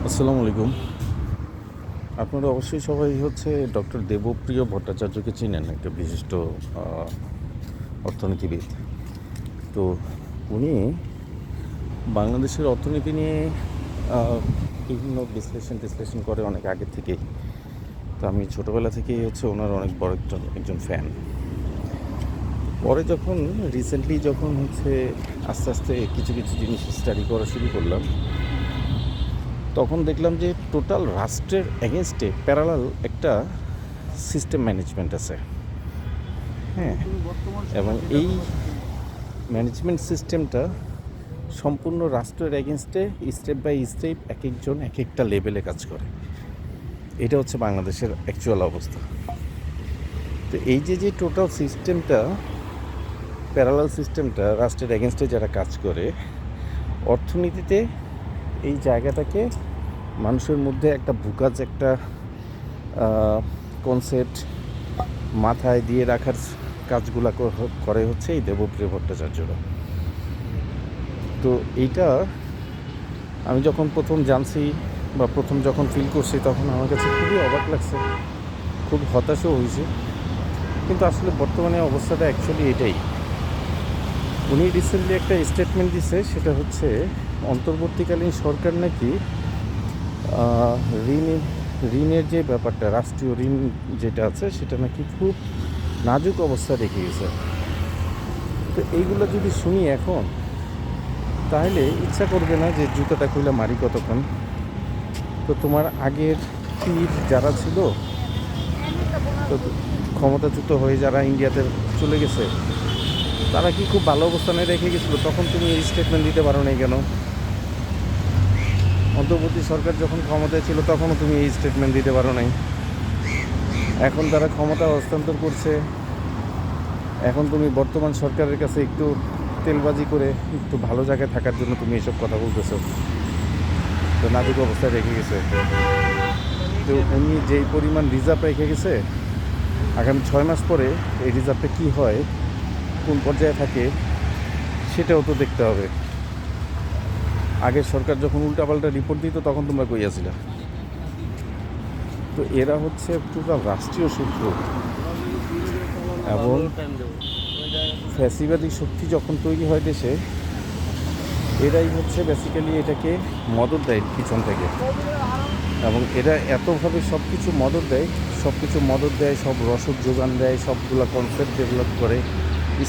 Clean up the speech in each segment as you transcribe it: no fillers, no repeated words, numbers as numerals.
আসসালামু আলাইকুম। আপনারা অবশ্যই সবাই ডক্টর দেবপ্রিয় ভট্টাচার্যকে চিনেন, একটা বিশিষ্ট আহ, অর্থনীতিবিদ। তো উনি বাংলাদেশের অর্থনীতি নিয়ে বিভিন্ন বিশ্লেষণ করে অনেক আগে থেকেই। তো আমি ছোটোবেলা থেকেই ওনার অনেক বড় একজন ফ্যান। পরে যখন রিসেন্টলি আস্তে আস্তে কিছু কিছু জিনিস স্টাডি করা শুরু করলাম, তখন দেখলাম যে টোটাল রাষ্ট্রের এগেনস্টে প্যারালাল একটা সিস্টেম ম্যানেজমেন্ট আছে। হ্যাঁ, এবং এই ম্যানেজমেন্ট সিস্টেমটা সম্পূর্ণ রাষ্ট্রের এগেনস্টে স্টেপ বাই স্টেপ এক একজন এক একটা লেভেলে কাজ করে। এটা হচ্ছে বাংলাদেশের অ্যাকচুয়াল অবস্থা। তো এই যে টোটাল সিস্টেমটা, প্যারালাল সিস্টেমটা রাষ্ট্রের এগেনস্টে যারা কাজ করে, অর্থনীতিতে এই জায়গাটাকে মানুষের মধ্যে একটা বুকাজ একটা কনসেপ্ট মাথায় দিয়ে রাখার কাজগুলো করে এই দেবপ্রিয় ভট্টাচার্যরা। তো এইটা আমি যখন প্রথম জানছি বা প্রথম যখন ফিল করছি, তখন আমার কাছে খুবই অবাক লাগছে, খুব হতাশও হয়েছে। কিন্তু আসলে বর্তমানে অবস্থাটা অ্যাকচুয়ালি এটাই। উনি রিসেন্টলি একটা স্টেটমেন্ট দিছে, সেটা অন্তর্বর্তীকালীন সরকার নাকি ঋণের যে ব্যাপারটা, রাষ্ট্রীয় ঋণ যেটা আছে, সেটা নাকি খুব নাজুক অবস্থা রেখে গেছে। তো এইগুলো যদি শুনি এখন, তাহলে ইচ্ছা করবে না যে জুতাটা খুলে মারি কতক্ষণ। তো তোমার আগের পীর যারা ছিল, তো ক্ষমতাচ্যুত হয়ে যারা ইন্ডিয়াতে চলে গেছে, তারা কি খুব ভালো অবস্থানে রেখে গেছিলো? তখন তুমি এই স্টেটমেন্ট দিতে পারো নাই কেন? অন্তর্বর্তী সরকার যখন ক্ষমতায় ছিল, তখনও তুমি এই স্টেটমেন্ট দিতে পারো নাই। এখন তারা ক্ষমতা হস্তান্তর করছে, এখন তুমি বর্তমান সরকারের কাছে একটু তেলবাজি করে একটু ভালো জায়গায় থাকার জন্য তুমি এইসব কথা বলতেছো। তো নাজুক অবস্থায় রেখে গেছে। তো উনি যেই পরিমাণ রিজার্ভ রেখে গেছে, আগামী 6 মাস পরে এই রিজার্ভটা কী হয়, কোন পর্যায়ে থাকে, সেটাও তো দেখতে হবে। আগের সরকার যখন উল্টাপাল্টা রিপোর্ট দিত, তখন তোমরা কইয়াছিলা। তো এরা টোটাল রাষ্ট্রীয় শত্রু, এবং ফ্যাসিবাদী শক্তি যখন তৈরি হয় দেশে, এরাই বেসিক্যালি এটাকে মদত দেয় পিছন থেকে। এবং এরা এতভাবে সব কিছু মদত দেয়, সব রসদ যোগান দেয়, সবগুলো কনসেপ্ট ডেভেলপ করে,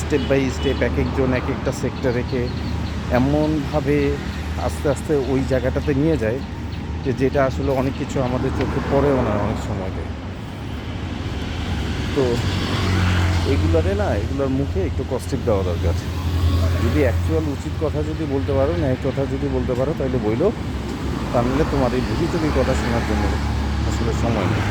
স্টেপ বাই স্টেপ এক একজন এক একটা সেক্টর রেখে এমনভাবে আস্তে আস্তে ওই জায়গাটাতে নিয়ে যায় যেটা আসলে অনেক কিছু আমাদের চোখে পড়েও না অনেক সময়তে। তো এগুলোর মুখে একটু কষ্টিক দেওয়া দরকার। যদি অ্যাকচুয়াল উচিত কথা যদি বলতে পারো, ন্যায় কথা যদি বলতে পারো, তাহলে বইলো। তা নাহলে তোমার এই ভুগিচুরি কথা শোনার জন্য আসলে সময় নেই।